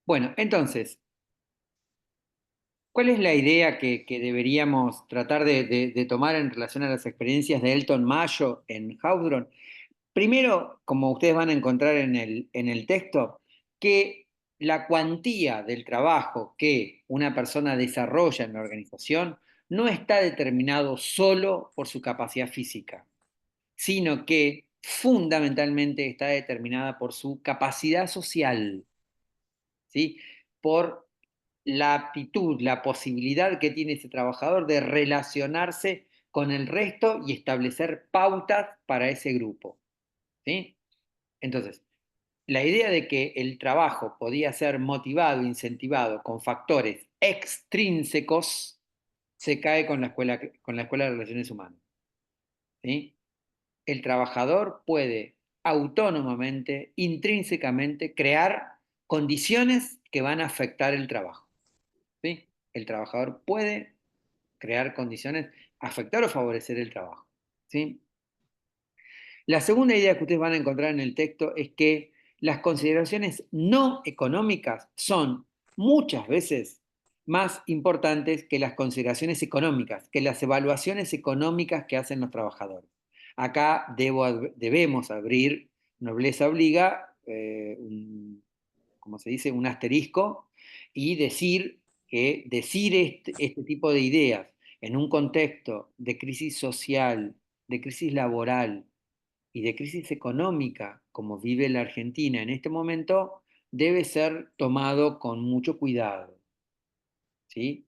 Bueno, entonces, ¿cuál es la idea que deberíamos tratar de tomar en relación a las experiencias de Elton Mayo en Hawthorne? Primero, como ustedes van a encontrar en el texto, que la cuantía del trabajo que una persona desarrolla en la organización no está determinado solo por su capacidad física, sino que fundamentalmente está determinada por su capacidad social, ¿sí? Por la aptitud, la posibilidad que tiene ese trabajador de relacionarse con el resto y establecer pautas para ese grupo, ¿sí? Entonces, la idea de que el trabajo podía ser motivado, incentivado con factores extrínsecos, se cae con la escuela de relaciones humanas, ¿sí? El trabajador puede autónomamente, intrínsecamente, crear condiciones que van a afectar el trabajo, ¿sí? El trabajador puede crear condiciones, afectar o favorecer el trabajo, ¿sí? La segunda idea que ustedes van a encontrar en el texto es que las consideraciones no económicas son muchas veces más importantes que las consideraciones económicas, que las evaluaciones económicas que hacen los trabajadores. Acá debemos abrir, nobleza obliga, como se dice, un asterisco y decir que decir este tipo de ideas en un contexto de crisis social, de crisis laboral, y de crisis económica como vive la Argentina en este momento, debe ser tomado con mucho cuidado, ¿sí?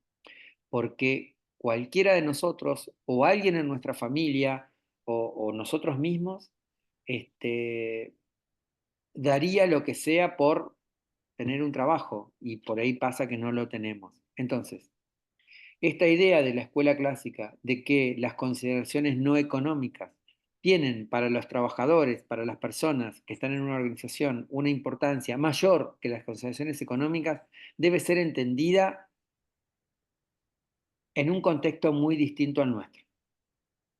Porque cualquiera de nosotros o alguien en nuestra familia o nosotros mismos daría lo que sea por tener un trabajo y por ahí pasa que no lo tenemos. Entonces, esta idea de la escuela clásica de que las consideraciones no económicas tienen para los trabajadores, para las personas que están en una organización, una importancia mayor que las consideraciones económicas, debe ser entendida en un contexto muy distinto al nuestro,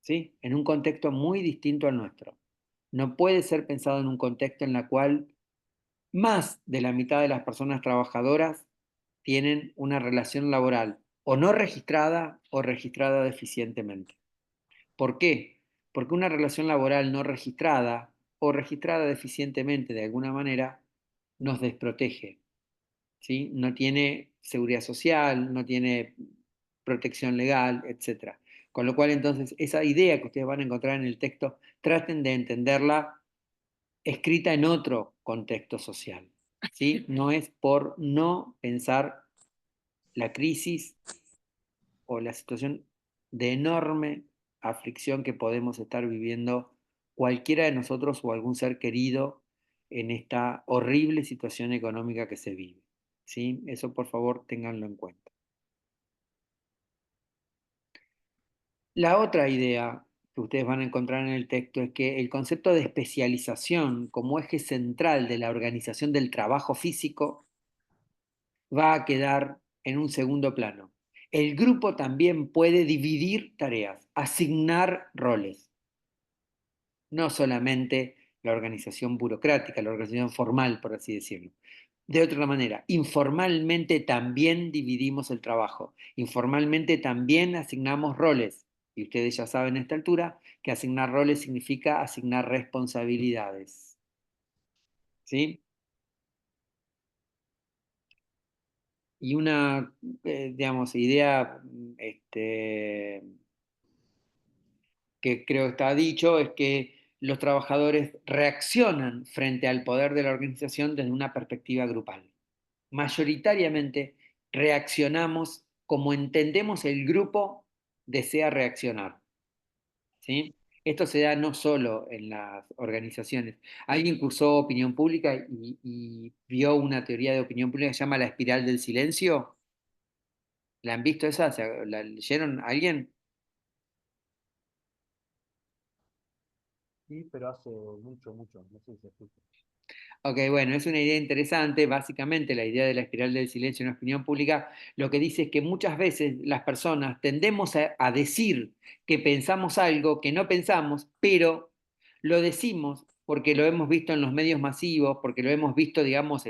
¿sí? En un contexto muy distinto al nuestro. No puede ser pensado en un contexto en el cual más de la mitad de las personas trabajadoras tienen una relación laboral o no registrada o registrada deficientemente. ¿Por qué? Porque una relación laboral no registrada o registrada deficientemente de alguna manera nos desprotege, ¿sí? No tiene seguridad social, no tiene protección legal, etcétera. Con lo cual, entonces, esa idea que ustedes van a encontrar en el texto, traten de entenderla escrita en otro contexto social, ¿sí? No es por no pensar la crisis o la situación de enorme aflicción que podemos estar viviendo cualquiera de nosotros o algún ser querido en esta horrible situación económica que se vive. ¿Sí? Eso por favor ténganlo en cuenta. La otra idea que ustedes van a encontrar en el texto es que el concepto de especialización como eje central de la organización del trabajo físico va a quedar en un segundo plano. El grupo también puede dividir tareas, asignar roles, no solamente la organización burocrática, la organización formal, por así decirlo. De otra manera, informalmente también dividimos el trabajo, informalmente también asignamos roles. Y ustedes ya saben a esta altura que asignar roles significa asignar responsabilidades. ¿Sí? Y una, digamos, idea que creo que está dicho es que los trabajadores reaccionan frente al poder de la organización desde una perspectiva grupal. Mayoritariamente reaccionamos como entendemos el grupo desea reaccionar, ¿sí? Esto se da no solo en las organizaciones. Alguien cursó opinión pública y vio una teoría de opinión pública que se llama la espiral del silencio. ¿La han visto esa? ¿La leyeron alguien? Sí, pero hace mucho, mucho, no sé si se escucha. Ok, bueno, es una idea interesante. Básicamente, la idea de la espiral del silencio en la opinión pública lo que dice es que muchas veces las personas tendemos a decir que pensamos algo que no pensamos, pero lo decimos porque lo hemos visto en los medios masivos, porque lo hemos visto, digamos,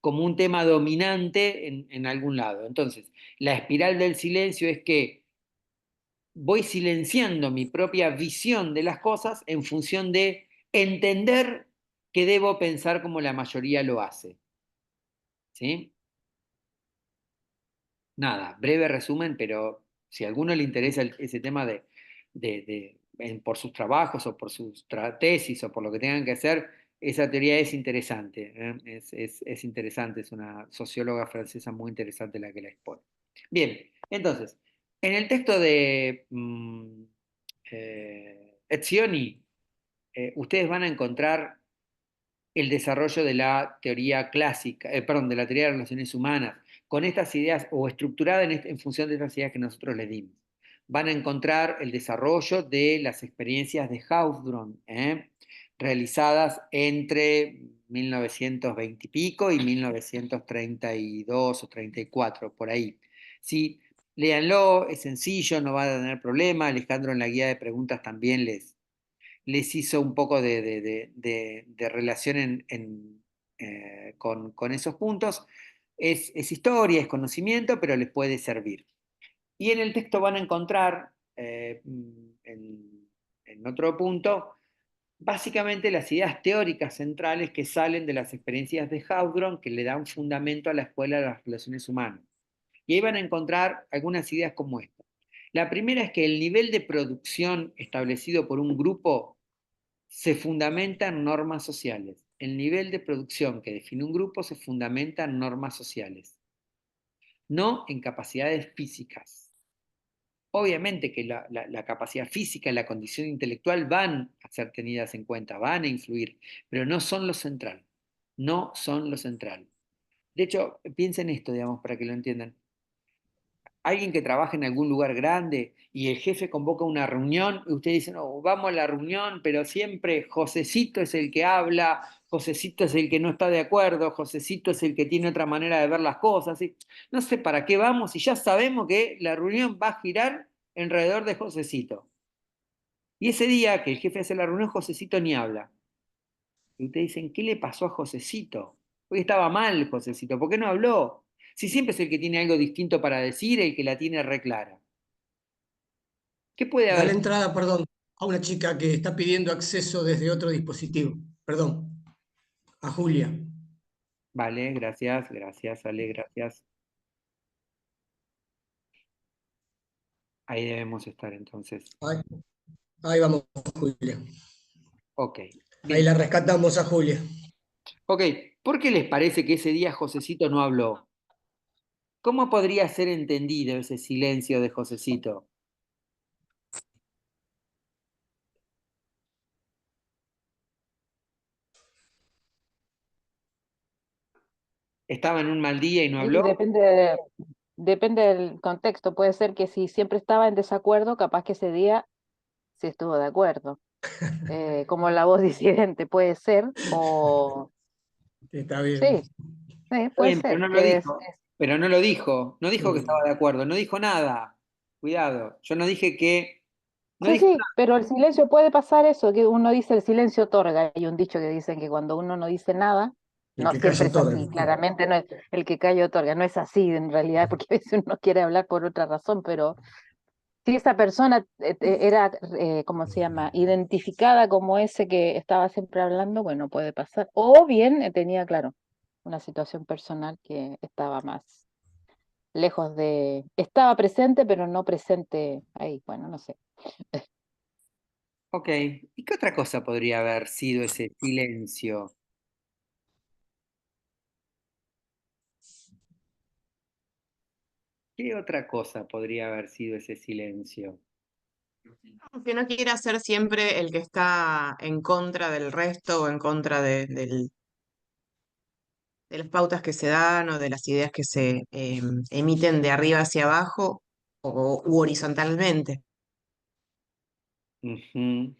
como un tema dominante en algún lado. Entonces, la espiral del silencio es que voy silenciando mi propia visión de las cosas en función de entender que debo pensar como la mayoría lo hace. ¿Sí? Nada, breve resumen, pero si a alguno le interesa ese tema por sus trabajos o por sus tesis o por lo que tengan que hacer, esa teoría es interesante. Es interesante, es una socióloga francesa muy interesante la que la expone. Bien, entonces, en el texto de Etzioni, ustedes van a encontrar el desarrollo de la teoría clásica, perdón, de la teoría de relaciones humanas, con estas ideas o estructurada en función de estas ideas que nosotros le dimos. Van a encontrar el desarrollo de las experiencias de Hausdorff, realizadas entre 1920 y pico y 1932 o 34, por ahí. Sí, léanlo, es sencillo, no van a tener problema. Alejandro en la guía de preguntas también les hizo un poco de relación con esos puntos. Es historia, es conocimiento, pero les puede servir. Y en el texto van a encontrar, en otro punto, básicamente las ideas teóricas centrales que salen de las experiencias de Haudron, que le dan fundamento a la escuela de las relaciones humanas. Y ahí van a encontrar algunas ideas como esta. La primera es que el nivel de producción establecido por un grupo se fundamenta en normas sociales. El nivel de producción que define un grupo se fundamenta en normas sociales, no en capacidades físicas. Obviamente que la capacidad física y la condición intelectual van a ser tenidas en cuenta, van a influir, pero no son lo central. No son lo central. De hecho, piensen esto, digamos, para que lo entiendan. Alguien que trabaja en algún lugar grande y el jefe convoca una reunión y ustedes dicen, no, vamos a la reunión, pero siempre Josecito es el que habla, Josecito es el que no está de acuerdo, Josecito es el que tiene otra manera de ver las cosas. ¿Sí? No sé para qué vamos y ya sabemos que la reunión va a girar alrededor de Josecito. Y ese día que el jefe hace la reunión, Josecito ni habla. Y ustedes dicen, ¿qué le pasó a Josecito? Hoy estaba mal Josecito, ¿por qué no habló? Si siempre es el que tiene algo distinto para decir, el que la tiene reclara. ¿Qué puede Dale haber? entrada, perdón, a una chica que está pidiendo acceso desde otro dispositivo. Perdón, a Julia. Vale, gracias, gracias, Ale, gracias. Ahí debemos estar entonces. Ahí, ahí vamos, Julia. Ok, Ahí bien. la rescatamos a Julia. Ok, ¿por qué les parece que ese día Josecito no habló? ¿Cómo podría ser entendido ese silencio de Josecito? ¿Estaba en un mal día y no Y habló? depende del contexto. Puede ser que si siempre estaba en desacuerdo, capaz que ese día sí estuvo de acuerdo. Como la voz disidente puede ser, o Está bien. sí, sí, Está puede bien, pero ser, no lo que dijo. Pero no lo dijo. No dijo que estaba Mm. de acuerdo. No dijo nada. Cuidado. Yo no dije que. No sí, dije sí, nada. pero el silencio puede pasar eso, que uno dice el silencio otorga. Hay un dicho que dicen que cuando uno no dice nada, El no que calla siempre es otorga. así, claramente no es el que calla otorga, no es así en realidad, porque a veces uno quiere hablar por otra razón, pero si esa persona era, ¿cómo se llama?, identificada como ese que estaba siempre hablando, bueno, puede pasar. O bien tenía, claro, una situación personal que estaba más lejos estaba presente, pero no presente ahí, bueno, no sé. Ok. ¿Y qué otra cosa podría haber sido ese silencio? ¿Qué otra cosa podría haber sido ese silencio? Que no quiera ser siempre el que está en contra del resto o en contra de las pautas que se dan o de las ideas que se emiten de arriba hacia abajo u horizontalmente. Ujú.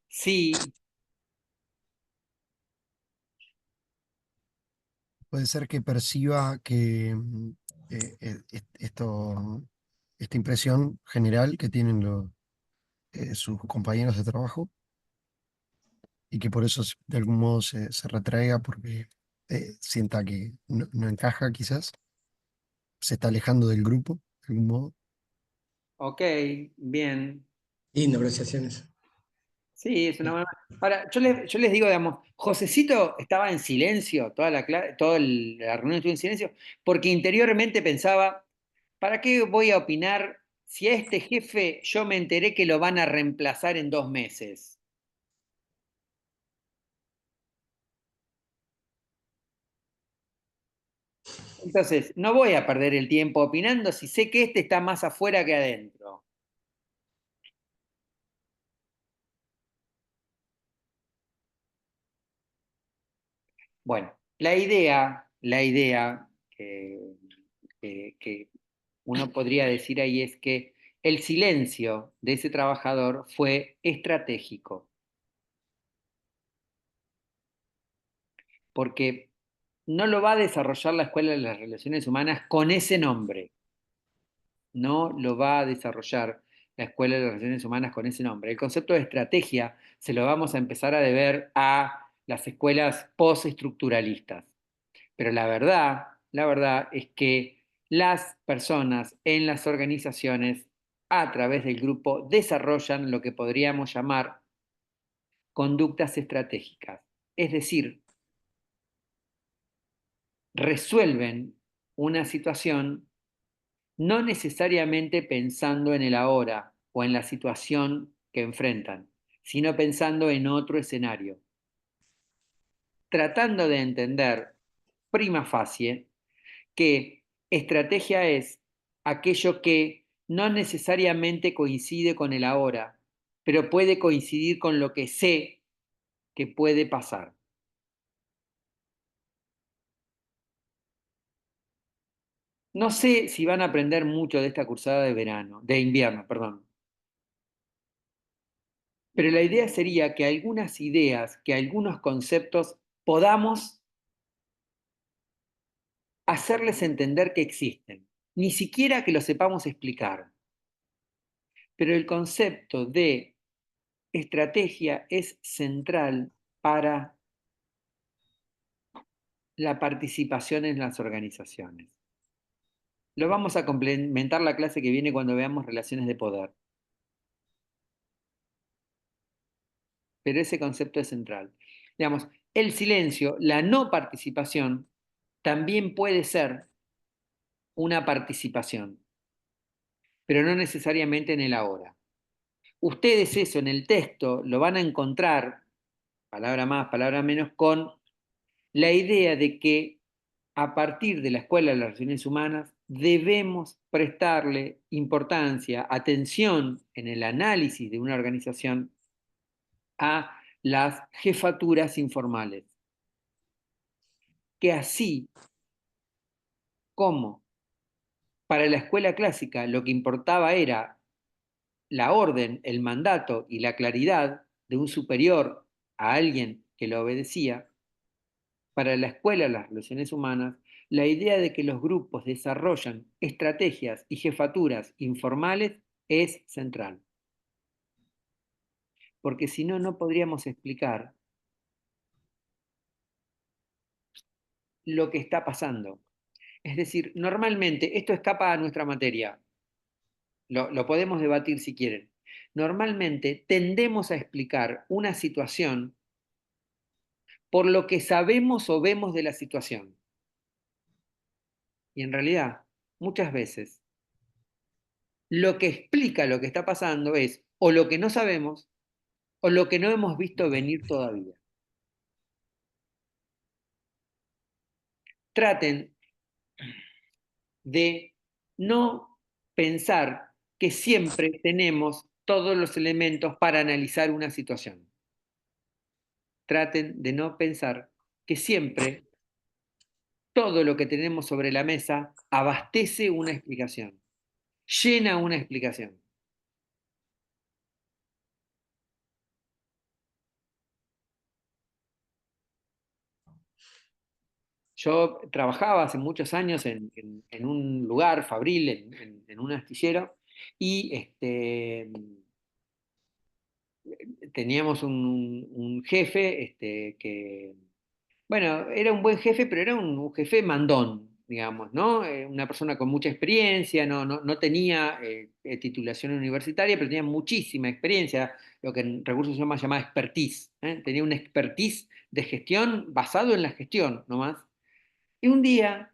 Sí, Puede ser que perciba que esta impresión general que tienen sus compañeros de trabajo y que por eso de algún modo se retraiga porque sienta que no encaja quizás, se está alejando del grupo, de algún modo. Ok, bien. Linda apreciación eso. Sí, es una buena. Ahora, yo les digo, digamos, Josecito estaba en silencio, toda la reunión estuvo en silencio, porque interiormente pensaba, ¿para qué voy a opinar si a este jefe yo me enteré que lo van a reemplazar en 2 meses? Entonces, no voy a perder el tiempo opinando si sé que este está más afuera que adentro. Bueno, la idea que uno podría decir ahí es que el silencio de ese trabajador fue estratégico, porque no lo va a desarrollar la Escuela de las Relaciones Humanas con ese nombre, no lo va a desarrollar la Escuela de las Relaciones Humanas con ese nombre. El concepto de estrategia se lo vamos a empezar a deber a las escuelas postestructuralistas. Pero la verdad es que las personas en las organizaciones a través del grupo desarrollan lo que podríamos llamar conductas estratégicas. Es decir, resuelven una situación no necesariamente pensando en el ahora o en la situación que enfrentan, sino pensando en otro escenario, tratando de entender prima facie que estrategia es aquello que no necesariamente coincide con el ahora, pero puede coincidir con lo que sé que puede pasar. No sé si van a aprender mucho de esta cursada de invierno, perdón. Pero la idea sería que algunas ideas, que algunos conceptos podamos hacerles entender que existen, ni siquiera que lo sepamos explicar. Pero el concepto de estrategia es central para la participación en las organizaciones. Lo vamos a complementar la clase que viene cuando veamos relaciones de poder. Pero ese concepto es central. Digamos, el silencio, la no participación, también puede ser una participación, pero no necesariamente en el ahora. Ustedes eso en el texto lo van a encontrar, palabra más, palabra menos, con la idea de que a partir de la Escuela de las Relaciones Humanas debemos prestarle importancia, atención en el análisis de una organización a las jefaturas informales, que así como para la escuela clásica lo que importaba era la orden, el mandato y la claridad de un superior a alguien que lo obedecía, para la escuela de las relaciones humanas, la idea de que los grupos desarrollan estrategias y jefaturas informales es central. Porque si no, no podríamos explicar lo que está pasando. Es decir, normalmente, esto escapa a nuestra materia, lo podemos debatir si quieren. Normalmente tendemos a explicar una situación por lo que sabemos o vemos de la situación. Y en realidad, muchas veces, lo que explica lo que está pasando es o lo que no sabemos o lo que no hemos visto venir todavía. Traten de no pensar que siempre tenemos todos los elementos para analizar una situación. Traten de no pensar que siempre todo lo que tenemos sobre la mesa abastece una explicación, llena una explicación. Yo trabajaba hace muchos años en un lugar fabril, en un astillero, y teníamos un jefe Bueno, era un buen jefe, pero era un jefe mandón, digamos, ¿no? Una persona con mucha experiencia, no tenía titulación universitaria, pero tenía muchísima experiencia, lo que en recursos humanos se llama expertise, ¿eh? Tenía una expertise de gestión basado en la gestión, nomás. Y un día,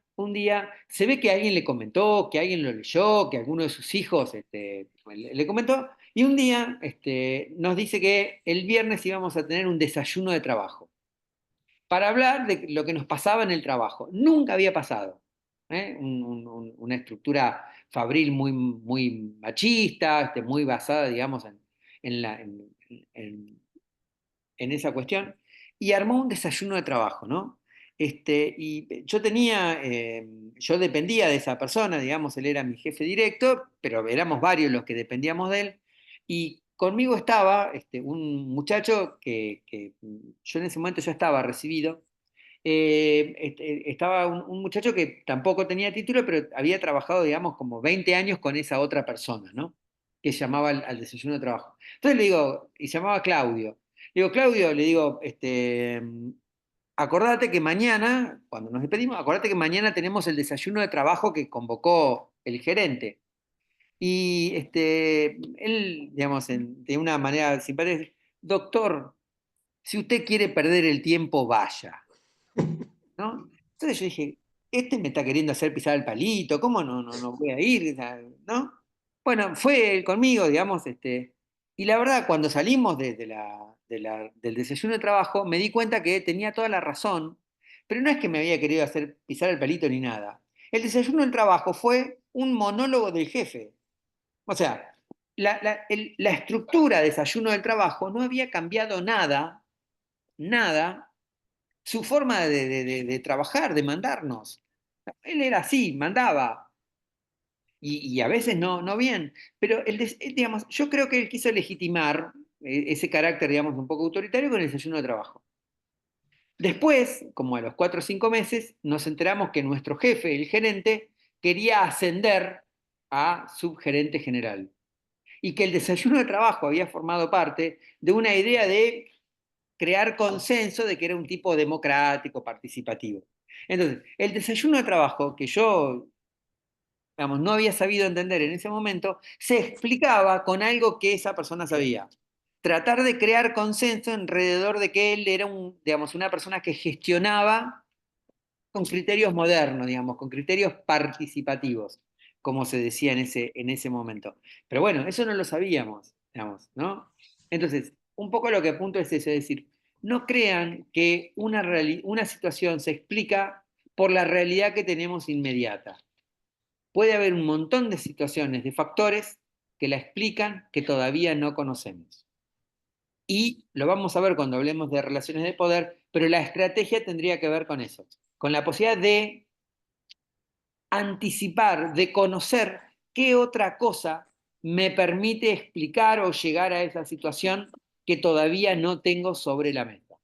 se ve que alguien le comentó, que alguien lo leyó, que alguno de sus hijos le comentó, y un día nos dice que el viernes íbamos a tener un desayuno de trabajo para hablar de lo que nos pasaba en el trabajo. Nunca había pasado. ¿Eh? Una estructura fabril muy machista, muy basada, digamos, en, la- en- en esa cuestión, y armó un desayuno de trabajo, ¿no? Y yo dependía de esa persona, digamos, él era mi jefe directo, pero éramos varios los que dependíamos de él, y conmigo estaba un muchacho que yo en ese momento ya estaba recibido, estaba un muchacho que tampoco tenía título, pero había trabajado, digamos, como 20 años con esa otra persona, ¿no? Que llamaba al desayuno de trabajo. Entonces le digo, y se llamaba Claudio. Le digo, Claudio, le digo, acordate que mañana, cuando nos despedimos, acordate que mañana tenemos el desayuno de trabajo que convocó el gerente. Y él, digamos, de una manera simpática, dice, doctor, si usted quiere perder el tiempo, vaya. ¿No? Entonces yo dije, este me está queriendo hacer pisar el palito, ¿cómo no voy a ir? O sea, ¿no? Bueno, fue él conmigo, digamos, y la verdad, cuando salimos del desayuno de trabajo, me di cuenta que tenía toda la razón, pero no es que me había querido hacer pisar el palito ni nada. El desayuno del trabajo fue un monólogo del jefe. O sea, la estructura de desayuno del trabajo no había cambiado nada, nada, su forma de trabajar, de mandarnos. Él era así, mandaba, y a veces no bien, pero digamos, yo creo que él quiso legitimar ese carácter, digamos, un poco autoritario con el desayuno de trabajo. Después, como a los 4 o 5 meses, nos enteramos que nuestro jefe, el gerente, quería ascender a subgerente general y que el desayuno de trabajo había formado parte de una idea de crear consenso de que era un tipo democrático, participativo. Entonces, el desayuno de trabajo, que yo, digamos, no había sabido entender en ese momento, se explicaba con algo que esa persona sabía. Tratar de crear consenso alrededor de que él era digamos, una persona que gestionaba con criterios modernos, digamos, con criterios participativos, como se decía en ese momento. Pero bueno, eso no lo sabíamos, digamos, ¿no? Entonces, un poco lo que apunto es eso, es decir, no crean que una situación se explica por la realidad que tenemos inmediata. Puede haber un montón de situaciones, de factores que la explican que todavía no conocemos. Y lo vamos a ver cuando hablemos de relaciones de poder, pero la estrategia tendría que ver con eso, con la posibilidad de anticipar, de conocer qué otra cosa me permite explicar o llegar a esa situación que todavía no tengo sobre la mesa.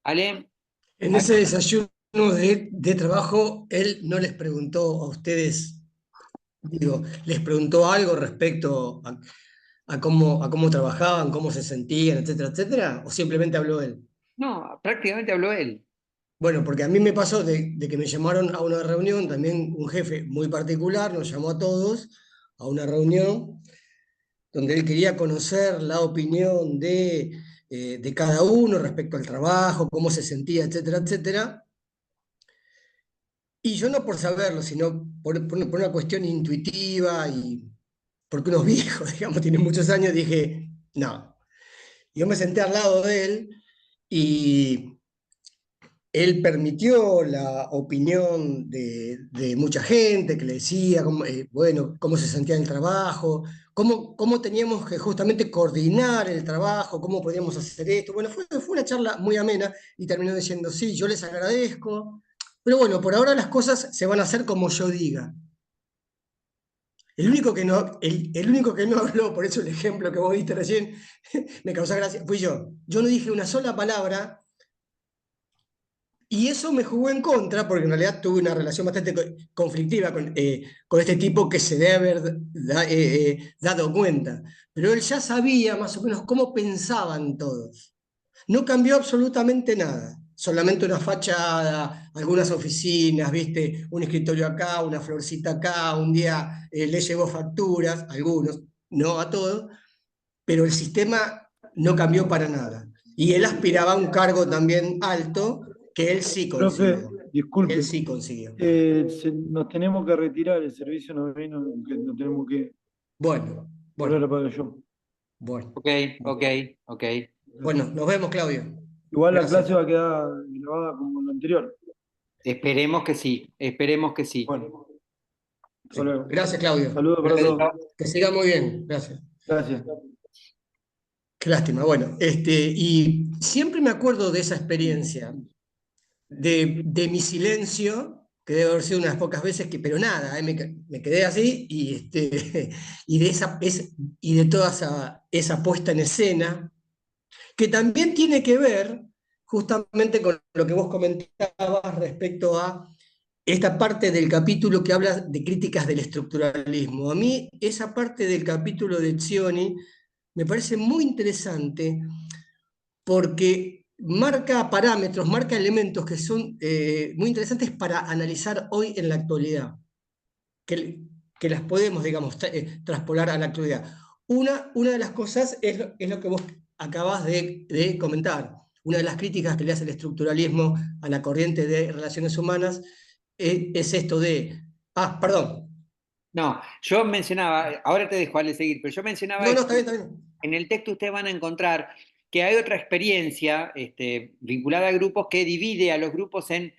¿Ale? En ese desayuno de trabajo, él no les preguntó a ustedes, digo, les preguntó algo respecto a cómo trabajaban, cómo se sentían, etcétera, etcétera, o simplemente habló él. No, prácticamente habló él. Bueno, porque a mí me pasó de que me llamaron a una reunión, también un jefe muy particular nos llamó a todos a una reunión donde él quería conocer la opinión de cada uno respecto al trabajo, cómo se sentía, etcétera, etcétera. Y yo no por saberlo, sino por una cuestión intuitiva y porque unos viejos, digamos, tienen muchos años, dije, no. Yo me senté al lado de él y él permitió la opinión de mucha gente que le decía, bueno, cómo se sentía en el trabajo, cómo teníamos que justamente coordinar el trabajo, cómo podíamos hacer esto. Bueno, fue una charla muy amena y terminó diciendo, sí, yo les agradezco, pero bueno, por ahora las cosas se van a hacer como yo diga. El único que no habló, por eso el ejemplo que vos diste recién me causó gracia, fui yo. Yo no dije una sola palabra y eso me jugó en contra, porque en realidad tuve una relación bastante conflictiva con este tipo que se debe haber dado cuenta. Pero él ya sabía más o menos cómo pensaban todos. no cambió absolutamente nada. Solamente una fachada, algunas oficinas, ¿viste? Un escritorio acá, una florcita acá, un día le llevó facturas, algunos, no a todos, pero el sistema no cambió para nada. Y él aspiraba a un cargo también alto que él sí Profe, consiguió. disculpe, Él sí consiguió. nos tenemos que retirar, el servicio nos vino, que nos tenemos que Bueno, volver a bueno, pagar yo. bueno. Ok, ok, ok. Bueno, nos vemos, Claudio. Igual la Gracias. clase va a quedar grabada como la anterior. Esperemos que sí, esperemos que sí. Bueno, Sí. hasta luego. Gracias, Claudio. Saludos para todos. Que siga muy bien. Gracias. Gracias. Qué lástima. Bueno, y siempre me acuerdo de esa experiencia, de mi silencio, que debe haber sido unas pocas veces, pero nada, me quedé así, y y de toda esa puesta en escena, que también tiene que ver justamente con lo que vos comentabas respecto a esta parte del capítulo que habla de críticas del estructuralismo. A mí esa parte del capítulo de Zioni me parece muy interesante porque marca parámetros, marca elementos que son muy interesantes para analizar hoy en la actualidad, que las podemos, digamos, traspolar a la actualidad. Una de las cosas es lo que vos acabas de comentar. Una de las críticas que le hace el estructuralismo a la corriente de relaciones humanas es esto de... Ah, perdón. No, yo mencionaba, ahora te dejo Ale seguir, pero yo mencionaba No, esto. está bien, está bien. En el texto ustedes van a encontrar que hay otra experiencia vinculada a grupos que divide a los grupos en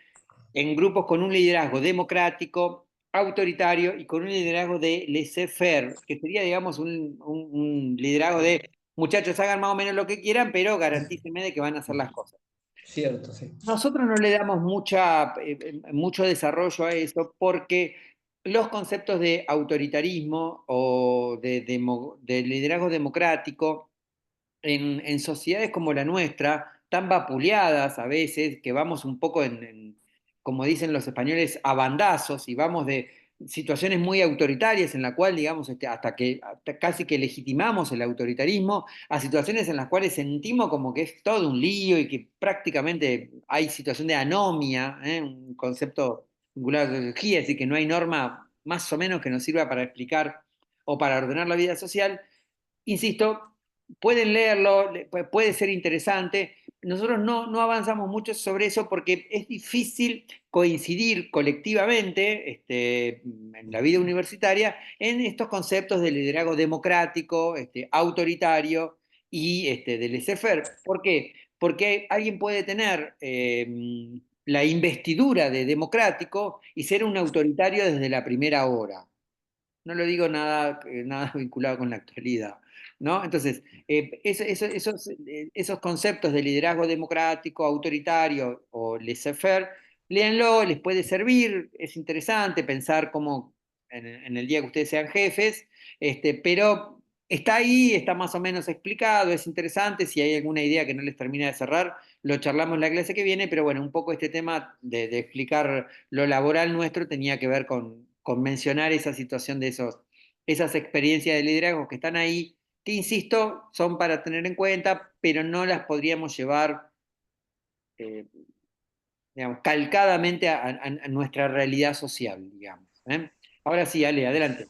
grupos con un liderazgo democrático, autoritario y con un liderazgo de laissez-faire, que sería, digamos, un liderazgo de muchachos, hagan más o menos lo que quieran, pero garantícenme de que van a hacer las cosas. Cierto, sí. Nosotros no le damos mucho desarrollo a eso porque los conceptos de autoritarismo o de liderazgo democrático en sociedades como la nuestra, tan vapuleadas a veces, que vamos un poco como dicen los españoles, a bandazos y vamos de situaciones muy autoritarias en la cual, digamos, hasta casi que legitimamos el autoritarismo, a situaciones en las cuales sentimos como que es todo un lío y que prácticamente hay situación de anomia, un concepto vinculado a la sociología, es decir, que no hay norma más o menos que nos sirva para explicar o para ordenar la vida social. Insisto, pueden leerlo, puede ser interesante. Nosotros no avanzamos mucho sobre eso porque es difícil coincidir colectivamente en la vida universitaria en estos conceptos de liderazgo democrático, autoritario y de laissez-faire. ¿Por qué? Porque alguien puede tener la investidura de democrático y ser un autoritario desde la primera hora. No lo digo nada vinculado con la actualidad, ¿no? Entonces, esos conceptos de liderazgo democrático, autoritario o laissez-faire, léanlo, les puede servir, es interesante pensar cómo en el día que ustedes sean jefes, pero está ahí, está más o menos explicado, es interesante, si hay alguna idea que no les termina de cerrar, lo charlamos en la clase que viene, pero bueno, un poco este tema de explicar lo laboral nuestro tenía que ver con mencionar esa situación de esas experiencias de liderazgo que están ahí, que insisto, son para tener en cuenta, pero no las podríamos llevar, digamos, calcadamente a nuestra realidad social, digamos. Ahora sí, Ale, adelante.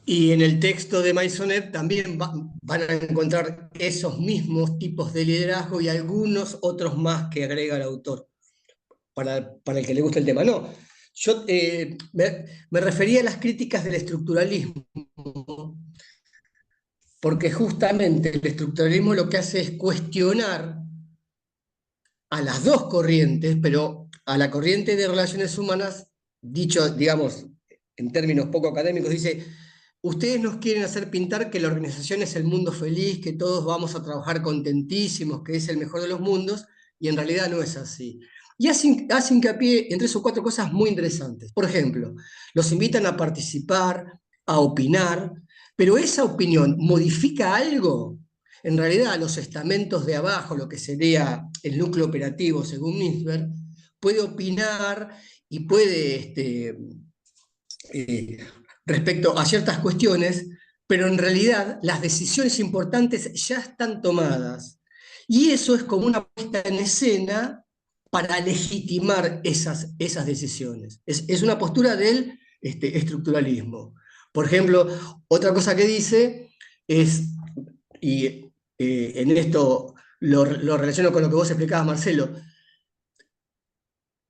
Y en el texto de Maisonet también van a encontrar esos mismos tipos de liderazgo y algunos otros más que agrega el autor, para el que le guste el tema. No, yo me refería a las críticas del estructuralismo, porque justamente el estructuralismo lo que hace es cuestionar a las dos corrientes, pero a la corriente de relaciones humanas, dicho, digamos, en términos poco académicos, dice: ustedes nos quieren hacer pintar que la organización es el mundo feliz, que todos vamos a trabajar contentísimos, que es el mejor de los mundos, y en realidad no es así. Y hace hincapié en 3 o 4 cosas muy interesantes. Por ejemplo, los invitan a participar, a opinar, pero esa opinión modifica algo. En realidad, los estamentos de abajo, lo que sería el núcleo operativo, según Nisberg, puede opinar y puede respecto a ciertas cuestiones, pero en realidad las decisiones importantes ya están tomadas. Y eso es como una puesta en escena para legitimar esas decisiones. Es una postura del estructuralismo. Por ejemplo, otra cosa que dice es, y en esto lo relaciono con lo que vos explicabas, Marcelo,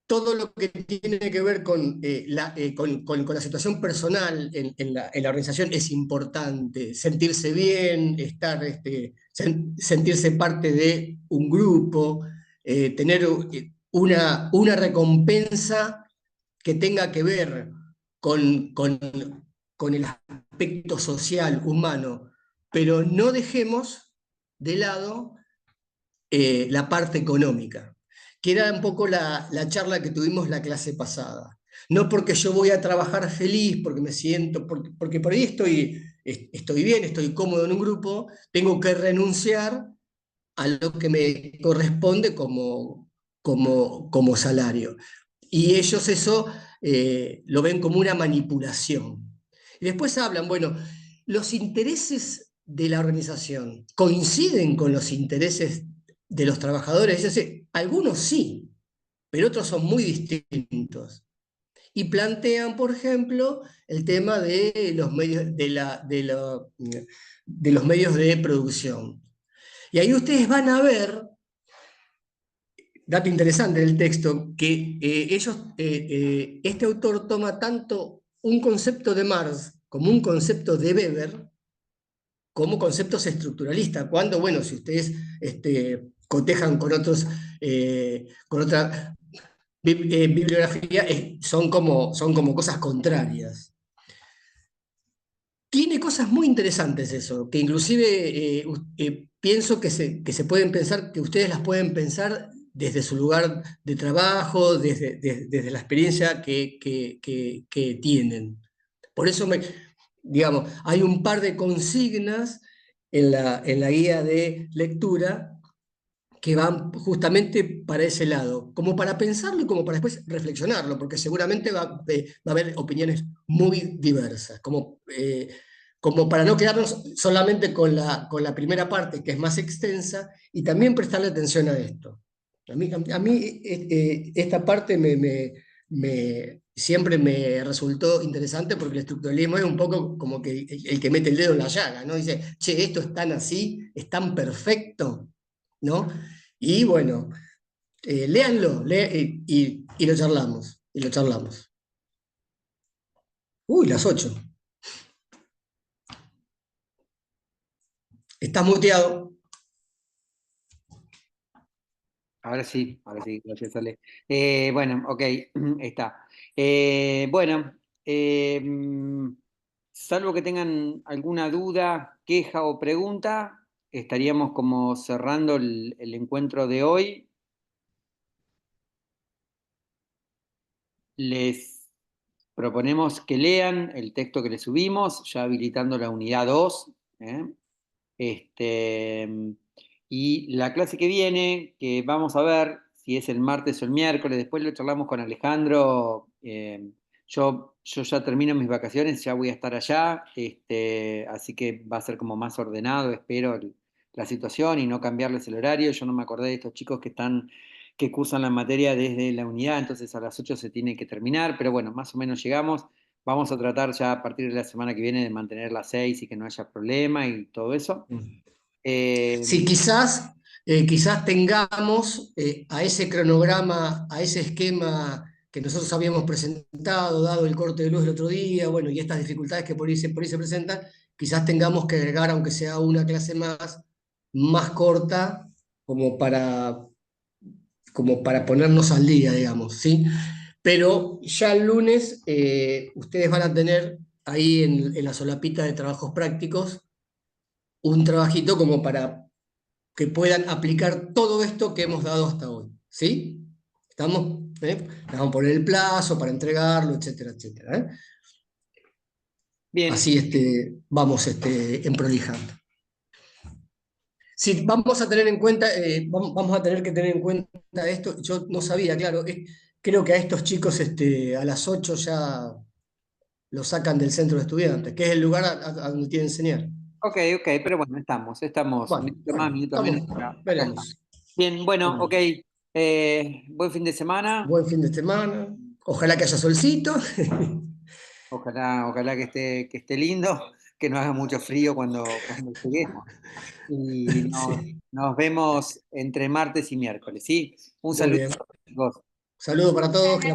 todo lo que tiene que ver con la situación personal en la organización es importante. Sentirse bien, sentirse parte de un grupo, tener una recompensa que tenga que ver con el aspecto social, humano, pero no dejemos de lado la parte económica, que era un poco la charla que tuvimos la clase pasada. No porque yo voy a trabajar feliz, porque me siento, porque por ahí estoy bien, estoy cómodo en un grupo, tengo que renunciar a lo que me corresponde como salario. Y ellos eso lo ven como una manipulación. Y después hablan, bueno, los intereses de la organización coinciden con los intereses de los trabajadores. Yo sé, algunos sí, pero otros son muy distintos. Y plantean, por ejemplo, el tema de los medios de los medios de producción. Y ahí ustedes van a ver, dato interesante del texto, que este autor toma tanto un concepto de Marx como un concepto de Weber como conceptos estructuralistas, cuando, bueno, si ustedes cotejan con otra bibliografía, son como cosas contrarias. Tiene cosas muy interesantes eso, que inclusive pienso que se pueden pensar, que ustedes las pueden pensar desde su lugar de trabajo, desde la experiencia que tienen. Por eso, digamos, hay un par de consignas en la guía de lectura que van justamente para ese lado, como para pensarlo y como para después reflexionarlo, porque seguramente va a haber opiniones muy diversas, como para no quedarnos solamente con la primera parte, que es más extensa, y también prestarle atención a esto. A mí esta parte siempre me resultó interesante porque el estructuralismo es un poco como que el que mete el dedo en la llaga, ¿no? Dice, che, esto es tan así, es tan perfecto, ¿no? Y bueno, léanlo y lo charlamos, y lo charlamos. Uy, las 8. Estás muteado. Ahora sí, gracias Ale. Bueno, ok, está. Bueno, salvo que tengan alguna duda, queja o pregunta, estaríamos como cerrando el encuentro de hoy. Les proponemos que lean el texto que les subimos, ya habilitando la unidad 2. Y la clase que viene, que vamos a ver si es el martes o el miércoles, después lo charlamos con Alejandro. Yo ya termino mis vacaciones, ya voy a estar allá, así que va a ser como más ordenado, espero, la situación y no cambiarles el horario. Yo no me acordé de estos chicos que cursan la materia desde la unidad, entonces a las 8 se tiene que terminar, pero bueno, más o menos llegamos. Vamos a tratar ya a partir de la semana que viene de mantener las 6 y que no haya problema y todo eso. Sí, quizás tengamos a ese cronograma, a ese esquema que nosotros habíamos presentado, dado el corte de luz el otro día, bueno, y estas dificultades que por ahí se presentan, quizás tengamos que agregar, aunque sea una clase más corta, como para ponernos al día, digamos, ¿sí? Pero ya el lunes ustedes van a tener ahí en la solapita de trabajos prácticos un trabajito como para que puedan aplicar todo esto que hemos dado hasta hoy, ¿sí? ¿Estamos? Les vamos a poner el plazo para entregarlo, etcétera, etcétera. Bien, Así vamos emprolijando. Sí, vamos a tener en cuenta, vamos a tener que tener en cuenta esto. Yo no sabía, claro, creo que a estos chicos a las 8 ya los sacan del centro de estudiantes, que es el lugar a donde tienen que enseñar. Ok, pero bueno, estamos Bueno, minuto más, minuto estamos, menos para acá. veremos. Bien, bueno, Veremos. ok. Buen fin de semana. Buen fin de semana. Ojalá que haya solcito. Ojalá que esté lindo, que no haga mucho frío cuando lleguemos. Y Sí, nos vemos entre martes y miércoles, ¿sí? Un muy saludo bien. a todos, chicos. Saludos para todos. Que la